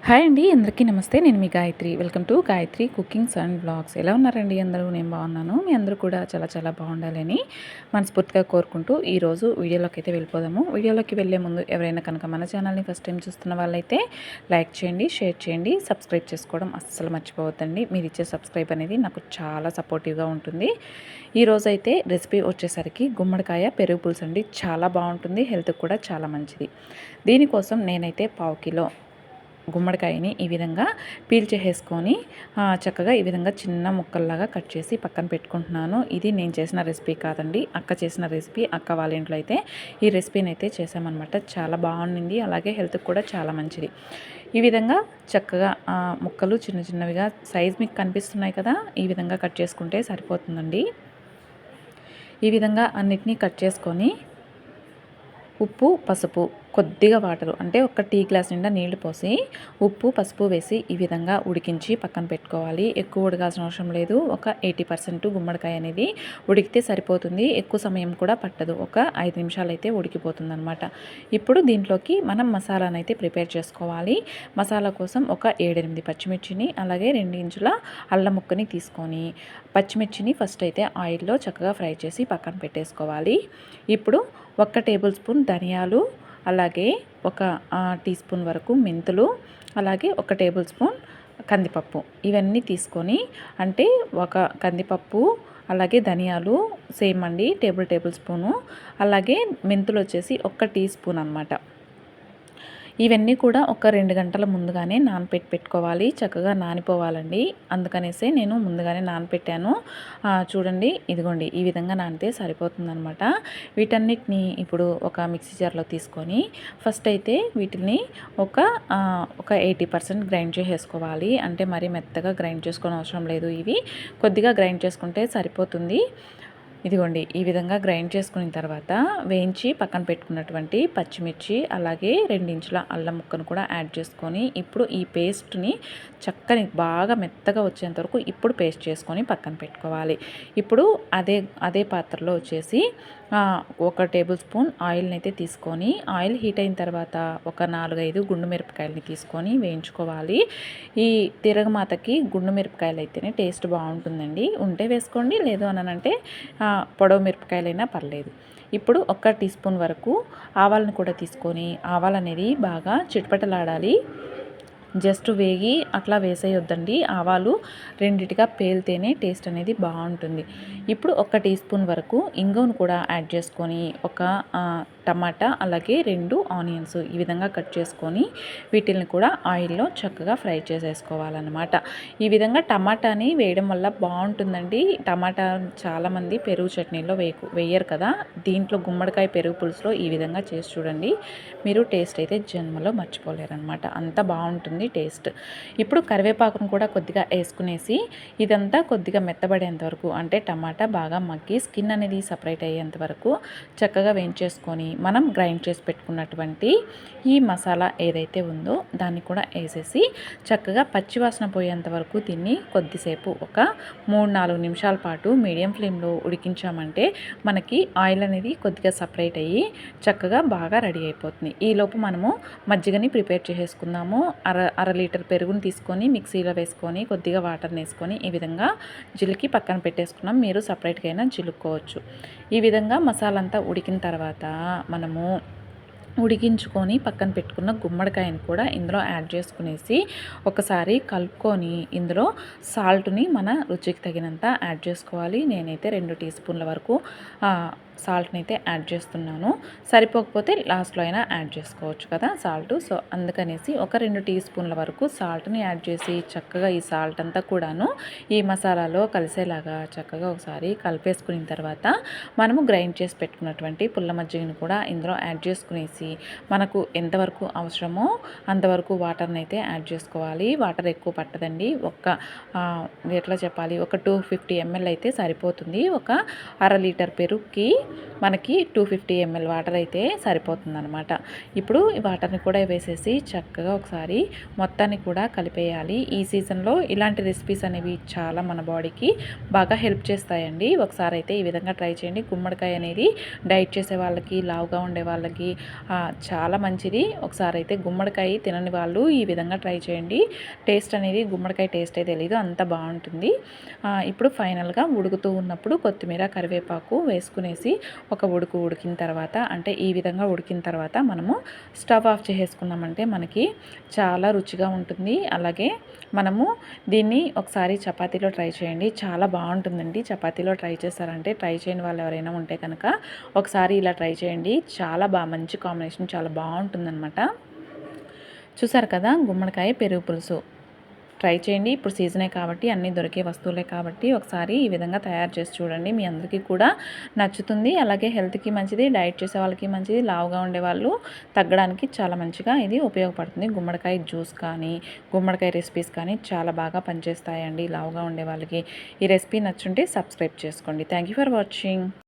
Hi అండి, అందరికీ నమస్తే. నేను మీ Gayatri. Welcome to Gayatri cookings and blogs. ఎలా ఉన్నారండి అందరూ? నేను బాగున్నాను. మీ అందరూ కూడా చాలా చాలా బాగుండాలని మనస్ఫూర్తిగా కోరుకుంటూ ఈరోజు వీడియోలోకి అయితే వెళ్ళిపోదాము. వీడియోలోకి వెళ్ళే ముందు ఎవరైనా కనుక మన ఛానల్ని ఫస్ట్ టైం చూస్తున్న వాళ్ళైతే లైక్ చేయండి, షేర్ చేయండి, సబ్స్క్రైబ్ చేసుకోవడం అస్సలు మర్చిపోవద్దండి. మీరు ఇచ్చే సబ్స్క్రైబ్ అనేది నాకు చాలా సపోర్టివ్గా ఉంటుంది. ఈరోజు అయితే రెసిపీ వచ్చేసరికి గుమ్మడికాయ పెరుగు పులుసు అండి. చాలా బాగుంటుంది, హెల్త్కి కూడా చాలా మంచిది. దీనికోసం నేనైతే పావు కిలో గుమ్మడికాయని ఈ విధంగా పీల్ చేసేసుకొని చక్కగా ఈ విధంగా చిన్న ముక్కల్లాగా కట్ చేసి పక్కన పెట్టుకుంటున్నాను. ఇది నేను చేసిన రెసిపీ కాదండి, అక్క చేసిన రెసిపీ. అక్క వాళ్ళ ఇంట్లో అయితే ఈ రెసిపీని అయితే చేసామన్నమాట. చాలా బాగుంది, అలాగే హెల్త్కి కూడా చాలా మంచిది. ఈ విధంగా చక్కగా ముక్కలు చిన్న చిన్నవిగా సైజ్ మీకు కనిపిస్తున్నాయి కదా, ఈ విధంగా కట్ చేసుకుంటే సరిపోతుందండి. ఈ విధంగా అన్నిటినీ కట్ చేసుకొని ఉప్పు, పసుపు, కొద్దిగా వాటరు అంటే ఒక టీ గ్లాస్ నిండా నీళ్లు పోసి ఉప్పు, పసుపు వేసి ఈ విధంగా ఉడికించి పక్కన పెట్టుకోవాలి. ఎక్కువ ఉడకాల్సిన అవసరం లేదు. ఒక 80% గుమ్మడికాయ అనేది ఉడికితే సరిపోతుంది. ఎక్కువ సమయం కూడా పట్టదు. ఒక 5 నిమిషాలు అయితే ఉడికిపోతుంది అనమాట. ఇప్పుడు దీంట్లోకి మనం మసాలాను అయితే ప్రిపేర్ చేసుకోవాలి. మసాలా కోసం ఒక 7-8 పచ్చిమిర్చిని, అలాగే 2 ఇంచుల అల్లం ముక్కని తీసుకొని పచ్చిమిర్చిని ఫస్ట్ అయితే ఆయిల్లో చక్కగా ఫ్రై చేసి పక్కన పెట్టేసుకోవాలి. ఇప్పుడు 1 టేబుల్ స్పూన్ ధనియాలు, అలాగే ఒక టీ స్పూన్ వరకు మెంతులు, అలాగే 1 టేబుల్ స్పూన్ కందిపప్పు, ఇవన్నీ తీసుకొని, అంటే ఒక కందిపప్పు అలాగే ధనియాలు సేమ్ అండి టేబుల్ స్పూను, అలాగే మెంతులు వచ్చేసి 1 టీ స్పూన్ అనమాట. ఇవన్నీ కూడా ఒక 2 గంటల ముందుగానే పెట్టుకోవాలి. చక్కగా నానిపోవాలండి. అందుకనేసే నేను ముందుగానే నానపెట్టాను. చూడండి, ఇదిగోండి ఈ విధంగా నానితే సరిపోతుందనమాట. వీటన్నిటిని ఇప్పుడు ఒక మిక్సీ జార్లో తీసుకొని ఫస్ట్ అయితే వీటిని ఒక 80% గ్రైండ్ చేసేసుకోవాలి. అంటే మరీ మెత్తగా గ్రైండ్ చేసుకోవడం అవసరం లేదు. ఇవి కొద్దిగా గ్రైండ్ చేసుకుంటే సరిపోతుంది. ఇదిగోండి ఈ విధంగా గ్రైండ్ చేసుకున్న తర్వాత వేయించి పక్కన పెట్టుకున్నటువంటి పచ్చిమిర్చి, అలాగే 2 ఇంచుల అల్లం ముక్కను కూడా యాడ్ చేసుకొని ఇప్పుడు ఈ పేస్ట్ని చక్కని బాగా మెత్తగా వచ్చేంత వరకు ఇప్పుడు పేస్ట్ చేసుకొని పక్కన పెట్టుకోవాలి. ఇప్పుడు అదే పాత్రలో వచ్చేసి 1 టేబుల్ స్పూన్ ఆయిల్ని అయితే తీసుకొని, ఆయిల్ హీట్ అయిన తర్వాత ఒక 4-5 గుండు మిరపకాయలని తీసుకొని వేయించుకోవాలి. ఈ తిరగమాతకి గుండు మిరపకాయలు అయితేనే టేస్ట్ బాగుంటుందండి. ఉంటే వేసుకోండి, లేదు అనంటే పొడవు మిరపకాయలైనా పర్లేదు. ఇప్పుడు 1 టీ స్పూన్ వరకు ఆవాలను కూడా తీసుకొని, ఆవాలు అనేది బాగా చిటపటలాడాలి. జస్ట్ వేగి అట్లా వేసేయొద్దండి. ఆవాలు రెండిటిగా పేలితేనే టేస్ట్ అనేది బాగుంటుంది. ఇప్పుడు 1 టీ స్పూన్ వరకు ఇంగువను కూడా యాడ్ చేసుకొని, ఒక టమాటా, అలాగే 2 ఆనియన్స్ ఈ విధంగా కట్ చేసుకొని వీటిని కూడా ఆయిల్లో చక్కగా ఫ్రై చేసేసుకోవాలన్నమాట. ఈ విధంగా టమాటాని వేయడం వల్ల బాగుంటుందండి. టమాటా చాలామంది పెరుగు చట్నీలో వేయరు కదా, దీంట్లో గుమ్మడికాయ పెరుగు పులుసులో ఈ విధంగా చేసి చూడండి. మీరు టేస్ట్ అయితే జన్మలో మర్చిపోలేరనమాట. అంత బాగుంటుంది టేస్ట్. ఇప్పుడు కరివేపాకును కూడా కొద్దిగా వేసుకునేసి ఇదంతా కొద్దిగా మెత్తబడేంత వరకు, అంటే టమాటా బాగా మగ్గి స్కిన్ అనేది సపరేట్ అయ్యేంత వరకు చక్కగా వేయించేసుకొని మనం గ్రైండ్ చేసి పెట్టుకున్నటువంటి ఈ మసాలా ఏదైతే ఉందో దాన్ని కూడా వేసేసి చక్కగా పచ్చివాసన పోయేంత వరకు దీన్ని కొద్దిసేపు ఒక 3-4 నిమిషాల పాటు మీడియం ఫ్లేమ్లో ఉడికించామంటే మనకి ఆయిల్ అనేది కొద్దిగా సపరేట్ అయ్యి చక్కగా బాగా రెడీ అయిపోతుంది. ఈలోపు మనము మజ్జిగని ప్రిపేర్ చేసేసుకుందాము. అర లీటర్ పెరుగుని తీసుకొని మిక్సీలో వేసుకొని కొద్దిగా వాటర్ని వేసుకొని ఈ విధంగా జిలికి పక్కన పెట్టేసుకున్నాం. మీరు సపరేట్గా అయినా జిలుక్కోవచ్చు. ఈ విధంగా మసాలా అంతా ఉడికిన తర్వాత మనము ఉడికించుకొని పక్కన పెట్టుకున్న గుమ్మడికాయని కూడా ఇందులో యాడ్ చేసుకునేసి ఒకసారి కలుపుకొని ఇందులో సాల్ట్ని మన రుచికి తగినంత యాడ్ చేసుకోవాలి. నేనైతే 2 టీ స్పూన్ల వరకు సాల్ట్ని అయితే యాడ్ చేస్తున్నాను. సరిపోకపోతే లాస్ట్లో అయినా యాడ్ చేసుకోవచ్చు కదా సాల్ట్. సో అందుకనేసి ఒక 2 టీ స్పూన్ల వరకు సాల్ట్ని యాడ్ చేసి చక్కగా ఈ సాల్ట్ అంతా కూడాను ఈ మసాలాలో కలిసేలాగా చక్కగా ఒకసారి కలిపేసుకున్న తర్వాత మనము గ్రైండ్ చేసి పెట్టుకున్నటువంటి పుల్ల మజ్జిగను కూడా ఇందులో యాడ్ చేసుకునేసి మనకు ఎంతవరకు అవసరమో అంతవరకు వాటర్ని అయితే యాడ్ చేసుకోవాలి. వాటర్ ఎక్కువ పట్టదండి. ఎట్లా చెప్పాలి, ఒక 250 ml అయితే సరిపోతుంది. ఒక అర లీటర్ పెరుగుకి మనకి 250 ml వాటర్ అయితే సరిపోతుందన్నమాట. ఇప్పుడు ఈ వాటర్ని కూడా వేసేసి చక్కగా ఒకసారి మొత్తాన్ని కూడా కలిపేయాలి. ఈ సీజన్లో ఇలాంటి రెసిపీస్ అనేవి చాలా మన బాడీకి బాగా హెల్ప్ చేస్తాయండి. ఒకసారి అయితే ఈ విధంగా ట్రై చేయండి. గుమ్మడికాయ అనేది డైట్ చేసే వాళ్ళకి, లావుగా ఉండే వాళ్ళకి చాలా మంచిది. ఒకసారి అయితే గుమ్మడికాయ తినని వాళ్ళు ఈ విధంగా ట్రై చేయండి. టేస్ట్ అనేది గుమ్మడికాయ టేస్టే తెలీదు, అంత బాగుంటుంది. ఇప్పుడు ఫైనల్గా ఉడుకుతూ ఉన్నప్పుడు కొత్తిమీర, కరివేపాకు వేసుకునేసి ఒక ఉడికిన తర్వాత, అంటే ఈ విధంగా ఉడికిన తర్వాత మనము స్టవ్ ఆఫ్ చేసేసుకున్నామంటే మనకి చాలా రుచిగా ఉంటుంది. అలాగే మనము దీన్ని ఒకసారి చపాతీలో ట్రై చేయండి, చాలా బాగుంటుందండి. చపాతీలో ట్రై చేస్తారంటే ట్రై చేయని వాళ్ళు ఎవరైనా ఉంటే కనుక ఒకసారి ఇలా ట్రై చేయండి. చాలా మంచి కాంబినేషన్, చాలా బాగుంటుందన్నమాట. చూసారు కదా, గుమ్మడికాయ పెరుగు పులుసు ట్రై చేయండి. ఇప్పుడు సీజనే కాబట్టి అన్నీ దొరికే వస్తువులే కాబట్టి ఒకసారి ఈ విధంగా తయారు చేసి చూడండి. మీ అందరికీ కూడా నచ్చుతుంది. అలాగే హెల్త్కి మంచిది, డైట్ చేసే వాళ్ళకి మంచిది, లావుగా ఉండేవాళ్ళు తగ్గడానికి చాలా మంచిగా ఇది ఉపయోగపడుతుంది. గుమ్మడికాయ జ్యూస్ కానీ, గుమ్మడికాయ రెసిపీస్ కానీ చాలా బాగా పనిచేస్తాయండి లావుగా ఉండే వాళ్ళకి. ఈ రెసిపీ నచ్చుంటే సబ్స్క్రైబ్ చేసుకోండి. Thank you for watching.